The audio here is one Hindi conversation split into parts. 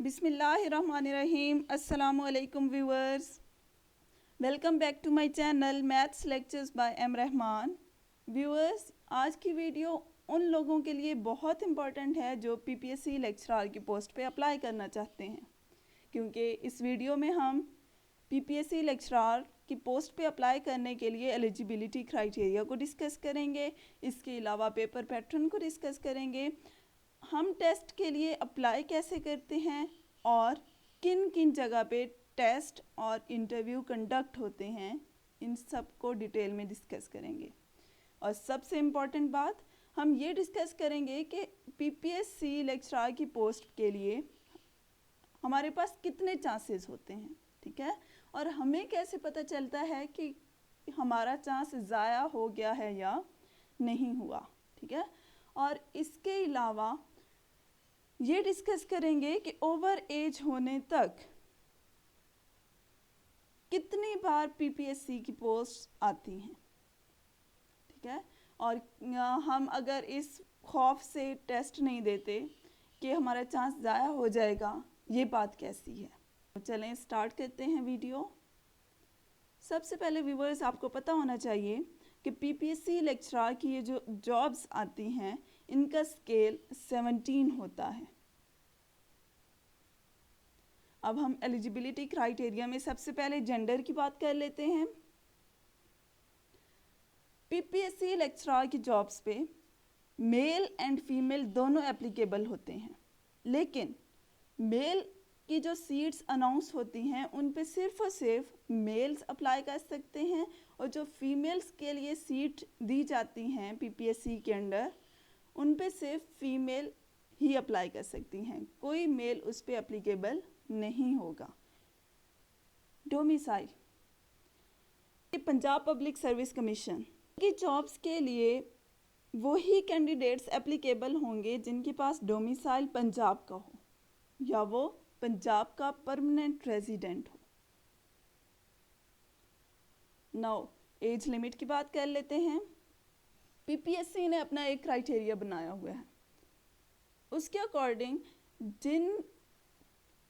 बिस्मिल्लाहिर्रहमानिर्रहीम। अस्सलामुअलैकुम viewers, welcome back to my channel maths lectures by M Rahman. Viewers, आज की वीडियो उन लोगों के लिए बहुत इम्पॉर्टेंट है जो पीपीएससी लेक्चरर की पोस्ट पे अप्लाई करना चाहते हैं, क्योंकि इस वीडियो में हम पीपीएससी लेक्चरर की पोस्ट पे अप्लाई करने के लिए एलिजिबिलिटी क्राइटेरिया को डिस्कस करेंगे। इसके अलावा पेपर पैटर्न को डिस्कस करेंगे, हम टेस्ट के लिए अप्लाई कैसे करते हैं और किन किन जगह पे टेस्ट और इंटरव्यू कंडक्ट होते हैं, इन सब को डिटेल में डिस्कस करेंगे। और सबसे इम्पॉर्टेंट बात, हम ये डिस्कस करेंगे कि पीपीएससी लेक्चरर की पोस्ट के लिए हमारे पास कितने चांसेस होते हैं, ठीक है, और हमें कैसे पता चलता है कि हमारा चांस ज़ाया हो गया है या नहीं हुआ, ठीक है। और इसके अलावा ये डिस्कस करेंगे कि ओवर एज होने तक कितनी बार पीपीएससी की पोस्ट आती हैं, ठीक है। और हम अगर इस खौफ से टेस्ट नहीं देते कि हमारा चांस ज़ाया हो जाएगा, ये बात कैसी है। तो चलें स्टार्ट करते हैं वीडियो। सबसे पहले व्यूअर्स, आपको पता होना चाहिए कि पीपीएससी लेक्चरर की ये जो जॉब्स आती हैं, इनका स्केल 17 होता है। अब हम एलिजिबिलिटी क्राइटेरिया में सबसे पहले जेंडर की बात कर लेते हैं। पीपीएससी लेक्चरर की जॉब्स पे मेल एंड फीमेल दोनों एप्लीकेबल होते हैं, लेकिन मेल की जो सीट्स अनाउंस होती हैं उन पे सिर्फ और सिर्फ मेल्स अप्लाई कर सकते हैं, और जो फीमेल्स के लिए सीट दी जाती हैं पीपीएससी के अंडर, उन पे सिर्फ फीमेल ही अप्लाई कर सकती हैं, कोई मेल उस पे एप्लीकेबल नहीं होगा। Domicile, Punjab public service commission की जॉब्स के लिए वही कैंडिडेट्स एप्लीकेबल होंगे जिनके पास डोमिसाइल पंजाब का हो या वो पंजाब का परमानेंट रेजिडेंट हो। नाउ एज लिमिट की बात कर लेते हैं। पीपीएससी ने अपना एक क्राइटेरिया बनाया हुआ है, उसके अकॉर्डिंग जिन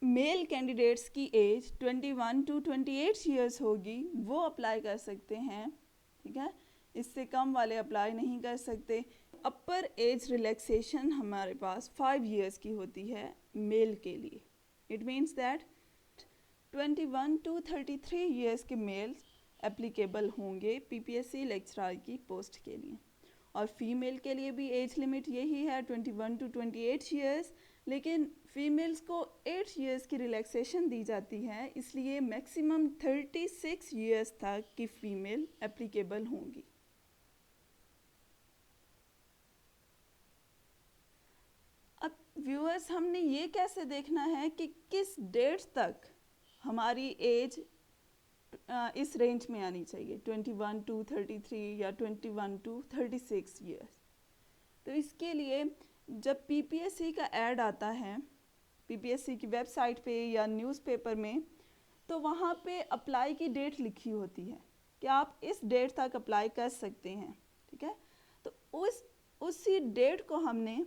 मेल कैंडिडेट्स की एज 21 to 28 ईयर्स होगी वो अप्लाई कर सकते हैं, ठीक है। इससे कम वाले अप्लाई नहीं कर सकते। अपर एज रिलैक्सेशन हमारे पास 5 ईयर्स की होती है मेल के लिए। It means that 21 to 33 years के मेल्स एप्लीकेबल होंगे पीपीएससी लेक्चरर की पोस्ट के लिए, और फीमेल के लिए भी एज लिमिट यही है 21 to 28 ईयर्स, लेकिन फीमेल्स को 8 ईयर्स की रिलैक्सेशन दी जाती है, इसलिए मैक्सिमम 36 ईयर्स तक की फीमेल एप्लीकेबल होंगी। अब व्यूअर्स, हमने ये कैसे देखना है कि किस डेट तक हमारी एज इस रेंज में आनी चाहिए, 21 to 33 या 21 to 36 ईयर्स। तो इसके लिए जब पीपीएससी का ऐड आता है पीपीएससी की वेबसाइट पे या न्यूज़पेपर में, तो वहाँ पे अप्लाई की डेट लिखी होती है कि आप इस डेट तक अप्लाई कर सकते हैं, ठीक है। तो उसी डेट को हमने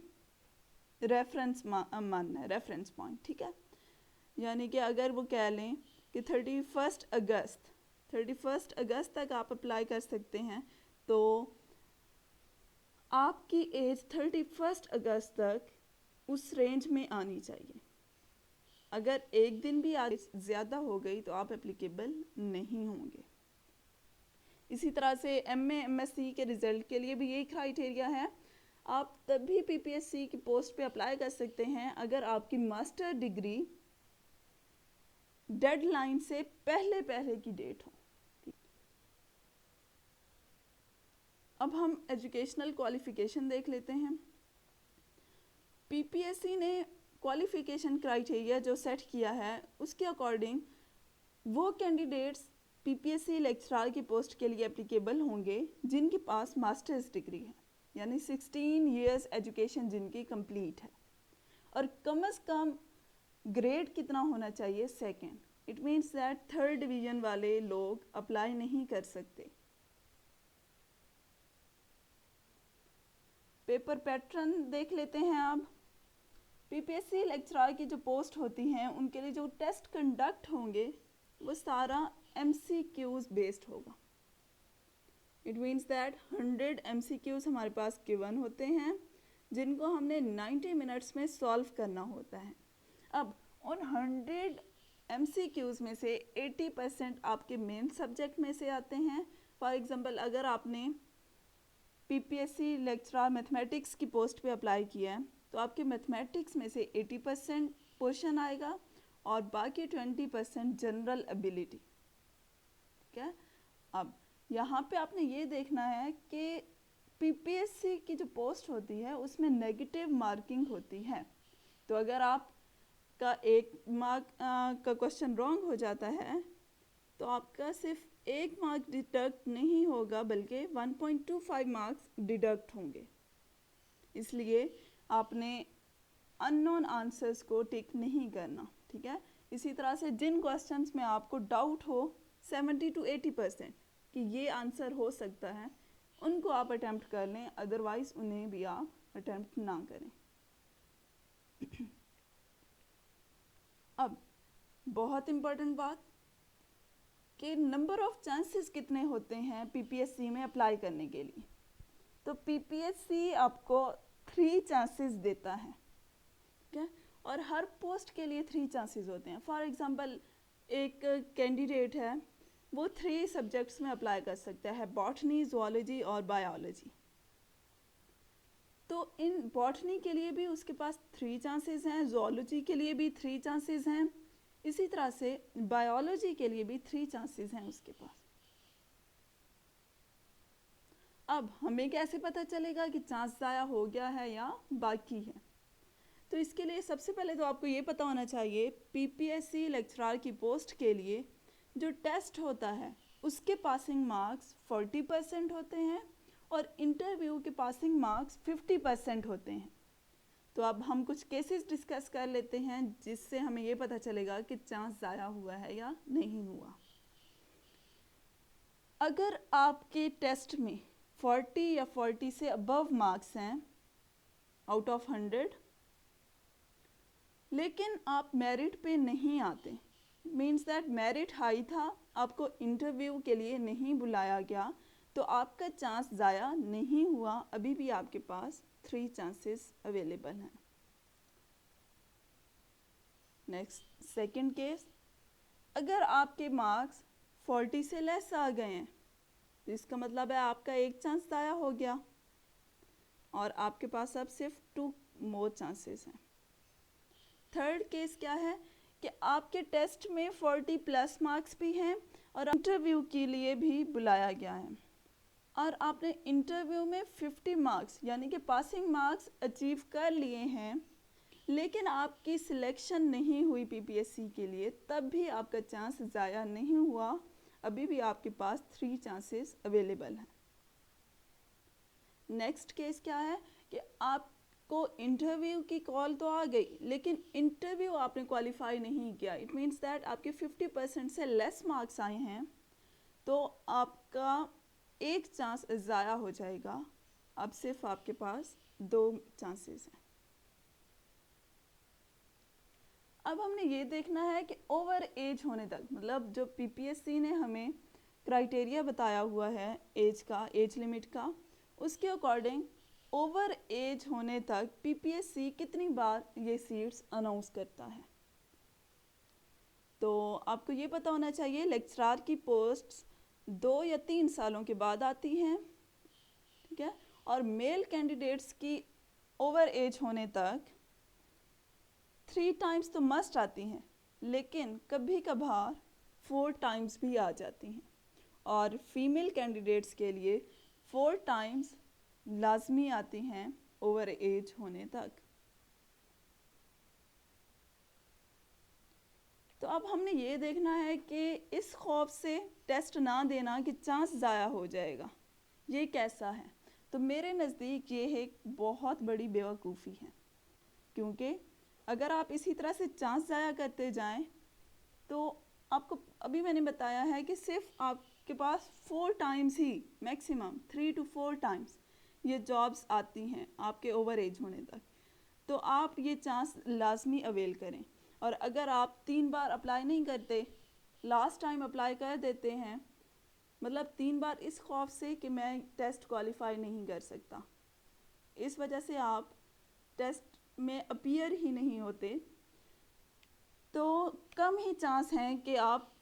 रेफरेंस मानना है, रेफरेंस पॉइंट, ठीक है। यानी कि अगर वो कह लें कि 31 अगस्त तक आप अप्लाई कर सकते हैं, तो आपकी एज 31 अगस्त तक उस रेंज में आनी चाहिए। अगर एक दिन भी आगे ज़्यादा हो गई तो आप एप्लीकेबल नहीं होंगे। इसी तरह से एमए एमएससी के रिज़ल्ट के लिए भी यही क्राइटेरिया है। आप तभी पीपीएससी की पोस्ट पे अप्लाई कर सकते हैं अगर आपकी मास्टर डिग्री डेडलाइन से पहले की डेट हो। अब हम एजुकेशनल क्वालिफिकेशन देख लेते हैं। पीपीएससी ने क्वालिफिकेशन क्राइटेरिया जो सेट किया है, उसके अकॉर्डिंग वो कैंडिडेट्स पीपीएससी लेक्चरर की पोस्ट के लिए एप्लीकेबल होंगे जिनके पास मास्टर्स डिग्री है, यानी 16 ईयर्स एजुकेशन जिनकी कंप्लीट है, और कम से कम ग्रेड कितना होना चाहिए, second. It means that 3rd division वाले लोग अप्लाई नहीं कर सकते। पेपर पैटर्न देख लेते हैं। अब पीपीएससी लेक्चरर की जो पोस्ट होती हैं उनके लिए जो टेस्ट कंडक्ट होंगे वो सारा एमसीक्यूज बेस्ड होगा। इट मीन्स दैट 100 एमसीक्यूज हमारे पास गिवन होते हैं जिनको हमने 90 मिनट्स में सॉल्व करना होता है। अब उन 100 एमसीक्यूज में से 80% आपके मेन सब्जेक्ट में से आते हैं। फॉर एग्जांपल अगर आपने पीपीएससी लेक्चरर मैथमेटिक्स की पोस्ट पे अप्लाई किया है तो आपके मैथमेटिक्स में से 80% पोर्शन आएगा और बाकी 20% जनरल एबिलिटी। ठीक है, अब यहाँ पे आपने ये देखना है कि पीपीएससी की जो पोस्ट होती है उसमें नेगेटिव मार्किंग होती है। तो अगर आपका 1 मार्क का क्वेश्चन रॉन्ग हो जाता है तो आपका सिर्फ 1 मार्क डिडक्ट नहीं होगा बल्कि 1.25 मार्क्स डिडक्ट होंगे। इसलिए आपने अननोन आंसर्स को टिक नहीं करना। ठीक है, इसी तरह से जिन क्वेश्चंस में आपको डाउट हो 70 to 80% कि ये आंसर हो सकता है उनको आप अटेम्प्ट कर लें, अदरवाइज उन्हें भी आप अटेम्प्ट ना करें। अब बहुत इम्पोर्टेंट बात कि नंबर ऑफ चांसेस कितने होते हैं पीपीएससी में अप्लाई करने के लिए। तो पीपीएससी आपको 3 चांसेस देता है। ठीक है, और हर पोस्ट के लिए 3 चांसेस होते हैं। फॉर एग्जांपल एक कैंडिडेट है वो 3 सब्जेक्ट्स में अप्लाई कर सकता है, बॉटनी, ज़ूलॉजी और बायोलॉजी। तो इन बॉटनी के लिए भी उसके पास 3 चांसेस हैं, ज़ूलॉजी के लिए भी 3 चांसेस हैं, इसी तरह से बायोलॉजी के लिए भी 3 चांसेस हैं उसके पास। अब हमें कैसे पता चलेगा कि चांस ज़ाया हो गया है या बाकी है? तो इसके लिए सबसे पहले तो आपको ये पता होना चाहिए पीपीएससी लेक्चरर की पोस्ट के लिए जो टेस्ट होता है उसके पासिंग मार्क्स 40% होते हैं और इंटरव्यू के पासिंग मार्क्स 50% होते हैं। तो अब हम कुछ केसेस डिस्कस कर लेते हैं जिससे हमें ये पता चलेगा कि चांस ज़ाया हुआ है या नहीं हुआ। अगर आपके टेस्ट में 40 या 40 से अबव मार्क्स हैं आउट ऑफ 100 लेकिन आप मेरिट पे नहीं आते, मीन्स दैट मेरिट हाई था, आपको इंटरव्यू के लिए नहीं बुलाया गया, तो आपका चांस ज़ाया नहीं हुआ, अभी भी आपके पास 3 चांसेस अवेलेबल हैं। नेक्स्ट सेकंड केस, अगर आपके मार्क्स 40 से लेस आ गए हैं तो इसका मतलब है आपका 1 चांस ज़ाया हो गया और आपके पास अब सिर्फ 2 मोर चांसेस हैं। थर्ड केस क्या है कि आपके टेस्ट में 40 प्लस मार्क्स भी हैं और इंटरव्यू के लिए भी बुलाया गया है और आपने इंटरव्यू में 50 मार्क्स यानी कि पासिंग मार्क्स अचीव कर लिए हैं, लेकिन आपकी सिलेक्शन नहीं हुई पीपीएससी के लिए, तब भी आपका चांस ज़ाया नहीं हुआ, अभी भी आपके पास 3 चांसेस अवेलेबल हैं। नेक्स्ट केस क्या है कि आपको इंटरव्यू की कॉल तो आ गई लेकिन इंटरव्यू आपने क्वालिफाई नहीं किया। इट मीन्स दैट आपके 50% से लेस मार्क्स आए हैं तो आपका 1 चांस ज़ाया हो जाएगा, अब सिर्फ आपके पास 2 चांसेस हैं। अब हमने ये देखना है कि ओवर एज होने तक, मतलब जो पीपीएससी ने हमें क्राइटेरिया बताया हुआ है एज का, एज लिमिट का, उसके अकॉर्डिंग ओवर एज होने तक पीपीएससी कितनी बार ये सीट्स अनाउंस करता है। तो आपको ये पता होना चाहिए लेक्चरर की पोस्ट्स 2 या 3 सालों के बाद आती हैं। ठीक है, और मेल कैंडिडेट्स की ओवर एज होने तक 3 टाइम्स तो मस्ट आती हैं, लेकिन कभी कभार 4 टाइम्स भी आ जाती हैं और फीमेल कैंडिडेट्स के लिए 4 टाइम्स लाजमी आती हैं ओवर एज होने तक। तो अब हमने ये देखना है कि इस खौफ से टेस्ट ना देना कि चांस ज़ाया हो जाएगा, ये कैसा है। तो मेरे नज़दीक ये एक बहुत बड़ी बेवकूफ़ी है, क्योंकि अगर आप इसी तरह से चांस ज़ाया करते जाएं तो आपको अभी मैंने बताया है कि सिर्फ आपके पास 4 times he, maximum 3 to 4 times ये जॉब्स आती हैं आपके ओवर एज होने तक। तो आप ये चांस लाजमी अवेल करें। और अगर आप 3 बार अप्लाई नहीं करते, लास्ट टाइम अप्लाई कर देते हैं, मतलब 3 बार इस खौफ से कि मैं टेस्ट क्वालिफाई नहीं कर सकता, इस वजह से आप टेस्ट में अपीयर ही नहीं होते, तो कम ही चांस हैं कि आप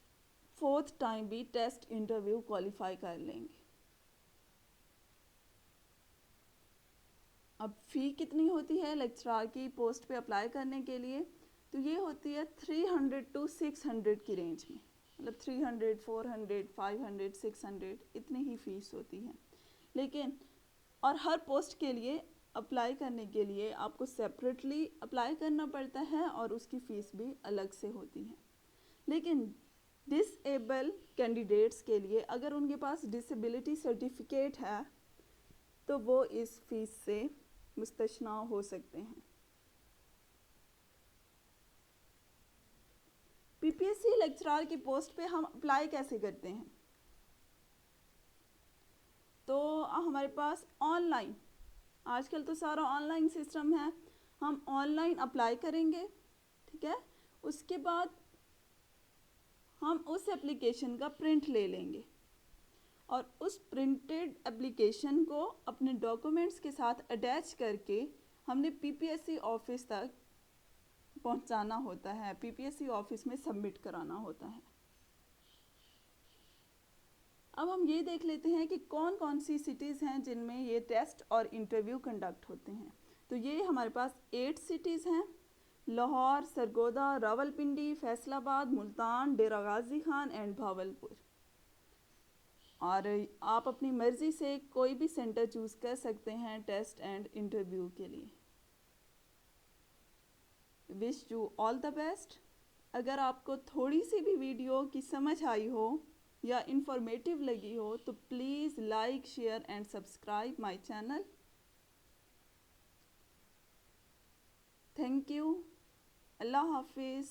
4th टाइम भी टेस्ट इंटरव्यू क्वालिफाई कर लेंगे। अब फ़ी कितनी होती है लेक्चरार की पोस्ट पे अप्लाई करने के लिए? तो ये होती है 300 टू 600 की रेंज में, मतलब 300, 400, 500, 600 इतनी ही फ़ीस होती है। लेकिन और हर पोस्ट के लिए अप्लाई करने के लिए आपको सेपरेटली अप्लाई करना पड़ता है और उसकी फ़ीस भी अलग से होती है। लेकिन डिसेबल कैंडिडेट्स के लिए अगर उनके पास डिसेबिलिटी सर्टिफिकेट है तो वो इस फीस से मुस्तस्ना हो सकते हैं। पीपीएससी लेक्चरार की पोस्ट पे हम अप्लाई कैसे करते हैं? तो हमारे पास ऑनलाइन, आजकल तो सारा ऑनलाइन सिस्टम है, हम ऑनलाइन अप्लाई करेंगे, ठीक है। उसके बाद हम उस एप्लीकेशन का प्रिंट ले लेंगे और उस प्रिंटेड एप्लीकेशन को अपने डॉक्यूमेंट्स के साथ अटैच करके हमने पीपीएससी ऑफिस तक पहुंचाना होता है, पीपीएससी ऑफिस में सबमिट कराना होता है। अब हम ये देख लेते हैं कि कौन कौन सी सिटीज़ हैं जिनमें ये टेस्ट और इंटरव्यू कंडक्ट होते हैं। तो ये हमारे पास 8 सिटीज़ हैं: लाहौर, सरगोदा, रावलपिंडी, फैसलाबाद, मुल्तान, डेरा गाजी खान एंड भावलपुर। और आप अपनी मर्ज़ी से कोई भी सेंटर चूज़ कर सकते हैं टेस्ट एंड इंटरव्यू के लिए। Wish you all the best. अगर आपको थोड़ी सी भी वीडियो की समझ आई हो या इंफॉर्मेटिव लगी हो तो please like, share and subscribe my channel. Thank you. अल्लाह हाफिज़।